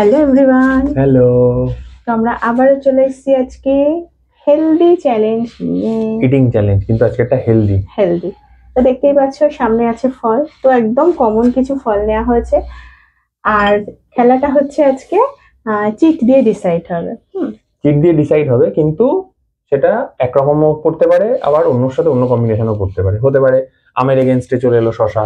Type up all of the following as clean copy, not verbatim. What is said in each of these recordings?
Hello everyone, hello. তো আমরা আবারও চলে এসেছি আজকে হেলদি চ্যালেঞ্জ নিয়ে। ইটিং চ্যালেঞ্জ, কিন্তু আজকে একটা হেলদি। তো দেখতেই পাচ্ছ সামনে আছে ফল, তো একদম কমন কিছু ফল নেওয়া হয়েছে। আর খেলাটা হচ্ছে আজকে চিট দিয়ে ডিসাইড হবে। চিট দিয়ে ডিসাইড হবে, কিন্তু সেটা একরকমও করতে পারে, আবার অন্যর সাথে অন্য কম্বিনেশনও করতে পারে। হতে পারে আমের এগেনস্টে চলে এলো শশা,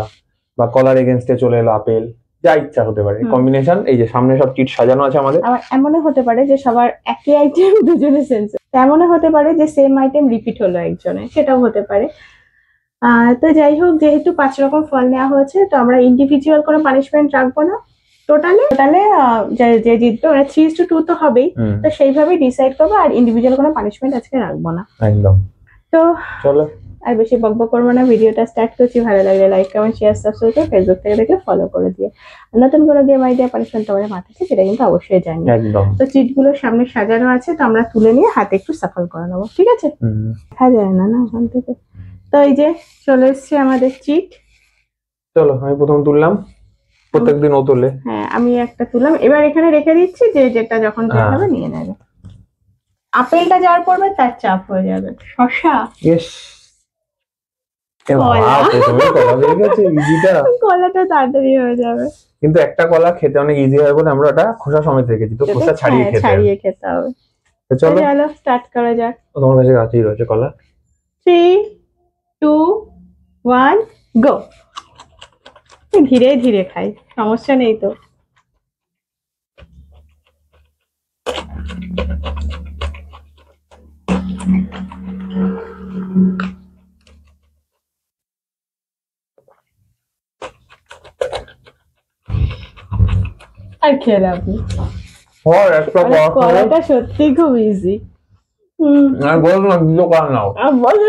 বা কলার এগেনস্টে চলে এলো আপেল, যা ইচ্ছা হতে পারে কম্বিনেশন। এই যে সামনে সব চিট সাজানো আছে আমাদের। আবার এমনও হতে পারে যে সবার একই আইটেম দুজনের সেন্স, এমনও হতে পারে যে সেম আইটেম রিপিট হলো একজনের, সেটাও হতে পারে। তো যাই হোক, যেহেতু 5 রকম ফল নেওয়া হয়েছে, তো আমরা ইন্ডিভিজুয়াল কোনো পানিশমেন্ট রাখবো না। টোটালে যে জিতবে ওরা 3:2 তো হবেই, তো সেইভাবে ডিসাইড করবো। আর ইন্ডিভিজুয়াল কোনো পানিশমেন্ট আজকে রাখবো না একদম। তো চলো আর বেশি বকবক করবো না, ভিডিওটা স্টার্ট করছি। ভালো লাগলে লাইক কমেন্ট শেয়ার সাবস্ক্রাইব করে ফেসবুক থেকে দেখে ফলো করে দিয়ে নতুন কোনো গেম আইডিয়া পানিশমেন্ট তোমাদের মাথাতে সেটা কিন্তু অবশ্যই জানি। একদম। তো চিটগুলো সামনে সাজানো আছে, তো আমরা তুলে নিয়ে হাতে একটু সাফল করে নেবো, ঠিক আছে? দেখা যায় না না ওখান থেকে। তো এই যে চলে এসছে আমাদের চিট। চলো আমি প্রথম তুললাম, প্রত্যেকদিন ও তোলে। হ্যাঁ, আমি একটা তুললাম, এবার এখানে রেখে দিচ্ছি, যে যেটা যখন হবে নিয়ে নেবে। আপেলটা যার পড়বে তার চাপ হয়ে যাবে। শশা, ইয়েস। কলাটা তাড়াতাড়ি হয়ে যাবে, কিন্তু একটা কলা খেতে অনেক ইজি হয় বলে আমরা ওটা খোসা সমেত রেখেছি, তো খোসা ছাড়িয়ে খেতে হবে। চলো স্টার্ট করা যাক। তোমার কাছে কাছেই রয়েছে কলা। 3, 2, 1 গো। ধীরে ধীরে খাই, সমস্যা নেই তো। আর খেয়ে আপনি কলাটা সত্যি খুব ইজি। দুটো কলা নাও।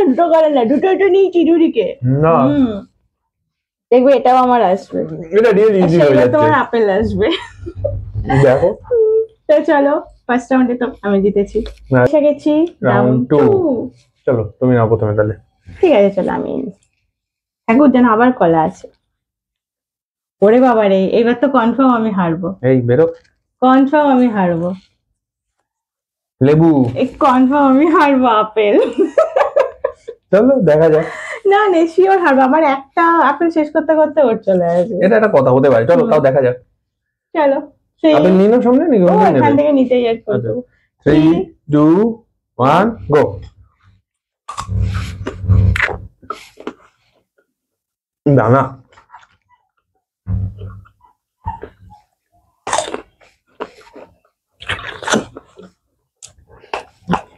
দুটো কলা না, দুটো নিয়েছি দুদিকে। দেখবে এটাও আমার আসবে, এটা রিয়েলি ইজি হয়ে যাচ্ছে। তোমার আপেল আসবে, দেখো। তো চলো ফার্স্ট রাউন্ডে তো আমি জিতেছি, এসে গেছি রাউন্ড 2। চলো তুমি নাও প্রথমে তাহলে। ঠিক আছে, চলো আমি ঠাকুর যেন আবার কলা আছে। ওরে বাবা রে, এবার তো কনফার্ম আমি হারবো। এই বেরো, কনফার্ম আমি হারবো। লেবু, এই কনফার্ম আমি হারবো। আপেল। চলো দেখা যাক। না না, শিওর হারবো। আমার একটা আপেল শেষ করতে করতে ওর চলে আসবে। এটা একটা কথা হতে পারে, চলো তাও দেখা যাক। চলো আপেল নিয়ে নাও সামনে, নাকি এখান থেকে নিতেই এক করে দেবো। 3, 2, 1 গো। দানা।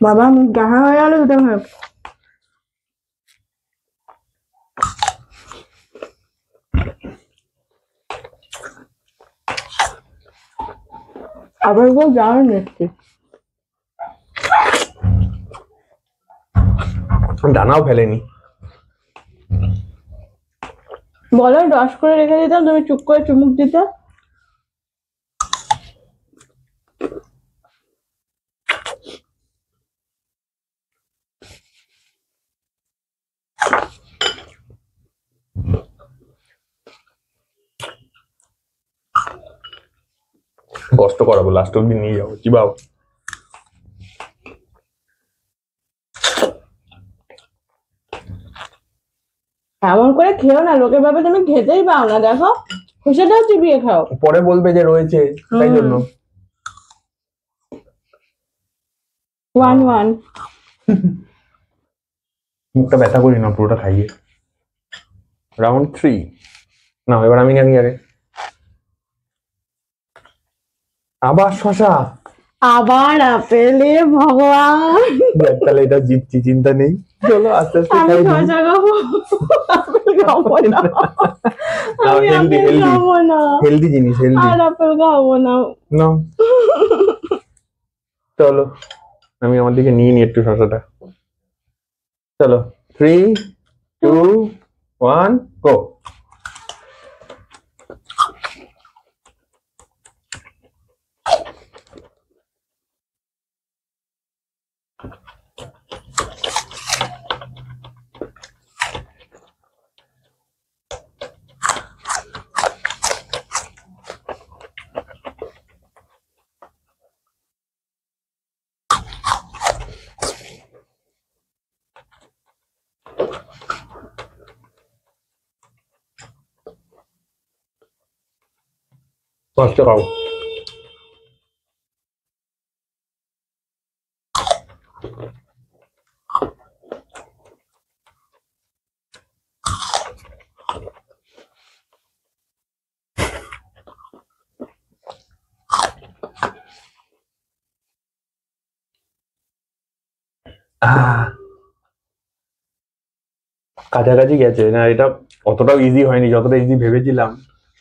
বাবা মুখ দেখা হয়ে গেল দুটো ভাব। আবার খুব দারুণ দেখছি। দানাও ফেলেনি। বলো, রস করে রেখে দিতাম, তুমি চুপ করে চুমুক দিতে। কষ্ট করাবো, লাস্ট অব্দি নিয়ে যাবো, কি ভাব। এমন করে খেও না, লোকের ভাবে তুমি খেতেই পাও না। দেখো খোসাটাও চিবিয়ে খাও, পরে বলবে যে রয়েছে, তাই জন্য। 1-1। মুখটা ব্যথা করি না, পুরোটা খাইয়ে। রাউন্ড 3 না, এবার আমি আগে। আবার শশা, আবার আপেলে, ভগবান। তাহলে এটা জিতছি, চিন্তা নেই। চলো আস্তে আস্তে খাই। শশা খাবো, আপেল খাবো না। আমি আপেল খাবো না, হেলদি জিনিস, হেলদি। আর আপেল খাবো না। না, চলো আমি আমার দিকে নিয়ে নি একটু শশাটা। চলো 3, 2, 1 গো। ফার্স্টে খাও। কাছাকাছি গেছে না, এটা অতটাও ইজি হয়নি যতটা ইজি ভেবেছিলাম।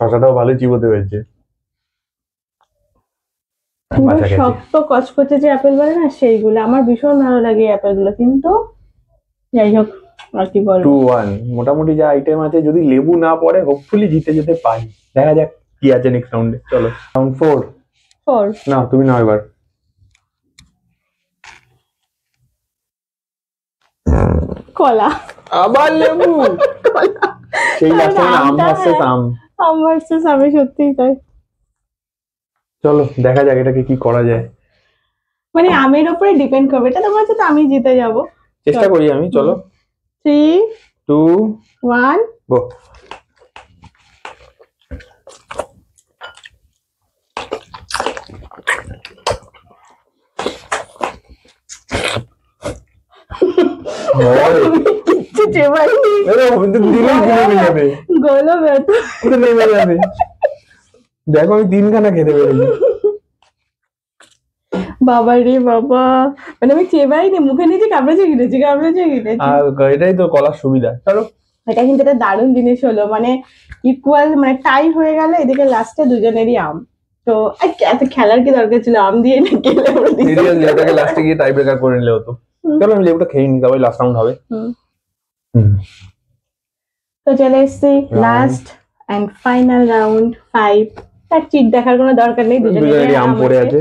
শশাটাও ভালো চিবোতে হয়েছে। বাঁচা গেছে। শক্ত কচকচে যে আপেল বলে না, সেইগুলো আমার ভীষণ ভালো লাগে এই আপেলগুলো, কিন্তু যাই হোক আর কি বলবো। 2-1 মোটামুটি যা আইটেম আছে, যদি লেবু না পড়ে হোপফুলি জিতে যেতে পারি। দেখা যাক কি আছে নেক্সট রাউন্ডে। চলো রাউন্ড 4। 4 না তুমি নাও এবার। কলা। আবার লেবু। সেই লাস্টে আম ভার্সেস আম। আম ভার্সেস আমি, সত্যিই তাই। চলো দেখা যাক এটাকে কি করা যায়। মানে আমের উপরে ডিপেন্ড করবে, এটা তোমার সাথে আমি জিতে যাব। চেষ্টা করি আমি। চলো 3 2 1 গো। কিচ্ছু চেবাইনি। গলো ব্যথা। নেমে যাবে। দেখো আমি 3খানা খেতে পেরেছি। বাবা রে বাবা, মানে আমি চেবাইনি, মুখে নিয়েছি, কামড়েছে গিলেছি। আর এটাই তো কলার সুবিধা। চলো এটা কিন্তু একটা দারুণ জিনিস হলো, মানে ইকুয়াল, মানে টাই হয়ে গেল, এদিকে লাস্টে দুজনেরই আম। তো এত খেলার কি দরকার ছিল, আম দিয়ে না খেলে আমরা সিরিয়াসলি এটাকে লাস্টে গিয়ে টাই ব্রেকার করে নিলে হতো। চলো আমি লেবুটা খেয়ে নিই, তবে লাস্ট রাউন্ড হবে। তো চলে এসছি লাস্ট এন্ড ফাইনাল রাউন্ড 5। তার চিট দেখার কোনো দরকার নেই, দুজনেরই আম পড়ে আছে।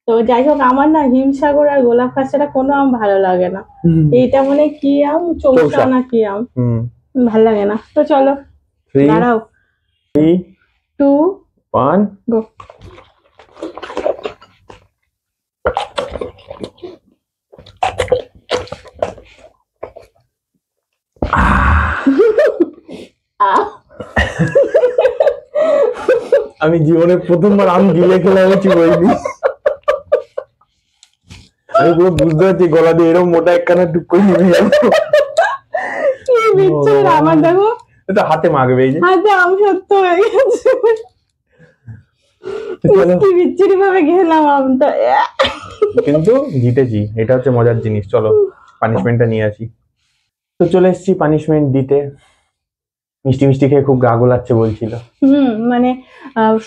তো যাই হোক, আমার না হিমসাগর আর গোলাপ খাস্তাটা কোনো আম ভালো লাগে না। এইটা মানে কি আম, চৌসা না কি আম, ভালো লাগে না। তো চলো দাঁড়াও, 3 2 1 গো। আমি জীবনে প্রথমবার আম গিলে খেলে হয়েছি বলবি। আমি পুরো বুঝতে পারছি গলা দিয়ে এরকম মোটা একখানা টুক করে নেমে যাবো। কি বিচ্ছিরি, আমার দেখো এটা হাতে মাখবে, এই যে হাতে আম সত্য হয়ে গেছে। কি বিচ্ছিরি ভাবে খেলাম আমটা, কিন্তু জিতেছি, এটা হচ্ছে মজার জিনিস। চলো পানিশমেন্টটা নিয়ে আসি। তো চলে এসেছি পানিশমেন্ট দিতে। মিষ্টি মিষ্টি খেয়ে খুব গা গোলাচ্ছে বলছিল। মানে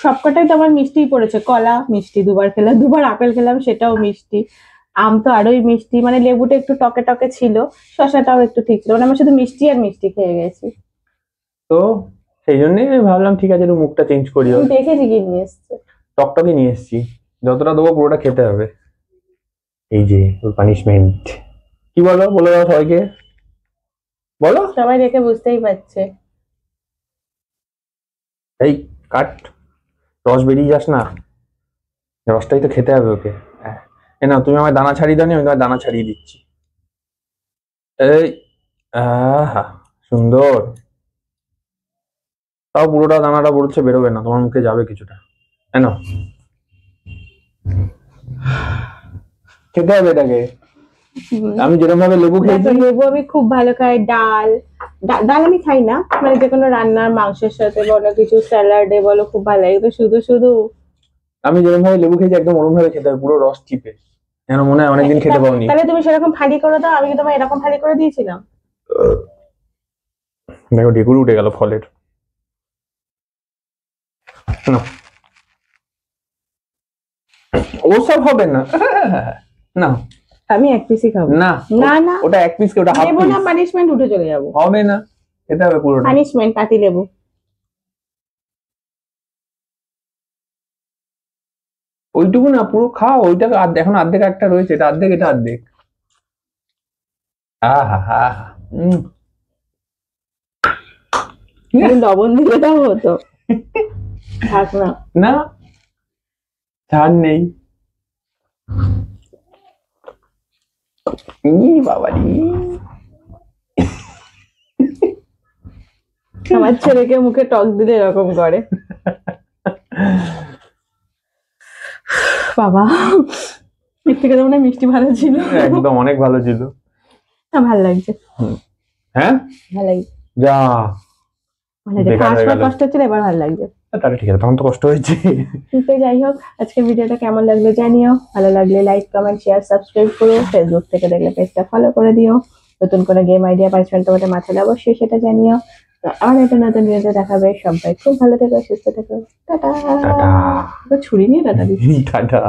সবকটাই তো আমার মিষ্টিই পড়েছে। কলা মিষ্টি, দুবার খেলাম, দুবার আপেল খেলাম, সেটাও মিষ্টি। আম তো আরোই মিষ্টি, মানে লেবুটা একটু টকে টকে ছিল, শসাটাও একটু ঠিক ছিল, মানে আমি শুধু মিষ্টি আর মিষ্টি খেয়ে গেছি। তো সেই জন্যই আমি ভাবলাম ঠিক আছে একটু মুখটা চেঞ্জ করি। দেখেছি কি নিয়ে এসছে, টকটকে নিয়ে এসেছি, যতটা দেবো পুরোটা খেতে হবে। এই যে পানিশমেন্ট। কি বলো, বলে দাও সবাইকে, বলো। সবাই দেখে বুঝতেই পারছে। এই কাট, রস বেরিয়ে যাস না, রসটাই তো খেতে হবে ওকে। না তুমি আমার দানা ছাড়িয়ে দাও, আমি তোমার দানা ছাড়িয়ে দিচ্ছি। এই আহা সুন্দর। তাও পুরোটা দানাটা পড়ছে, বেরোবে না, তোমার মুখে যাবে কিছুটা। না খেতে হবে এটাকে। আমি যেরকম ভাবে লেবু খেয়েছি, লেবু আমি খুব ভালো খাই। ডাল ডাল আমি খাই না, মানে যে কোনো রান্নার মাংসের সাথে বলো, কিছু স্যালাডে বলো, খুব ভালো লাগে। তো শুধু শুধু আমি যেরকম ভাবে লেবু খেয়েছি একদম ওরকম ভাবে খেতে হবে, পুরো রস চিপে, যেন মনে হয় অনেকদিন খেতে পাওনি। তাহলে তুমি সেরকম ফালি করে দাও, আমি কি তোমায় এরকম ফালি করে দিয়েছিলাম? দেখো ঢেকুর উঠে গেল ফলের। না ওসব হবে না, না আমি এক পিসই খাবো। না না না, ওটা এক পিস কে, ওটা হাফ লেবু পিস। না, পানিশমেন্ট, উঠে চলে যাবো। হবে না, খেতে হবে পুরোটা। পানিশমেন্ট, পাতি লেবু। ওইটুকু না, পুরো খাও ওইটাকে। আর এখন অর্ধেক একটা রয়েছে, এটা অর্ধেক, এটা অর্ধেক। আহা হা, লবণ দিলে তাও হতো, থাক না। না ছাড় নেই। বাবারি, আমার ছেলেকে মুখে টক দিলে এরকম করে। বাবা এর থেকে তো মনে হয় মিষ্টি ভালো ছিল। একদম অনেক ভালো ছিল। ভালো লাগছে, হ্যাঁ ভালো লাগছে, যা মানে বেকার হয়ে ফার্স্ট গেল। কষ্ট হচ্ছিল, এবার ভালো লাগছে। তাহলে ঠিক আছে, তখন তো কষ্ট হয়েছে। তো যাই হোক, আজকে ভিডিওটা কেমন লাগলো জানিও, ভালো লাগলে লাইক কমেন্ট শেয়ার সাবস্ক্রাইব করো, ফেসবুক থেকে দেখলে পেজটা ফলো করে দিও, নতুন কোনো গেম আইডিয়া পাচ্ছেন তোমাদের মাথায় অবশ্যই সেটা জানিও। তো আবার একটা নতুন ভিডিওতে দেখাবে, সবাই খুব ভালো থেকো, সুস্থ থেকো, টাটা। টাটা। ছুরি নিয়ে টাটা দিচ্ছি। টাটা।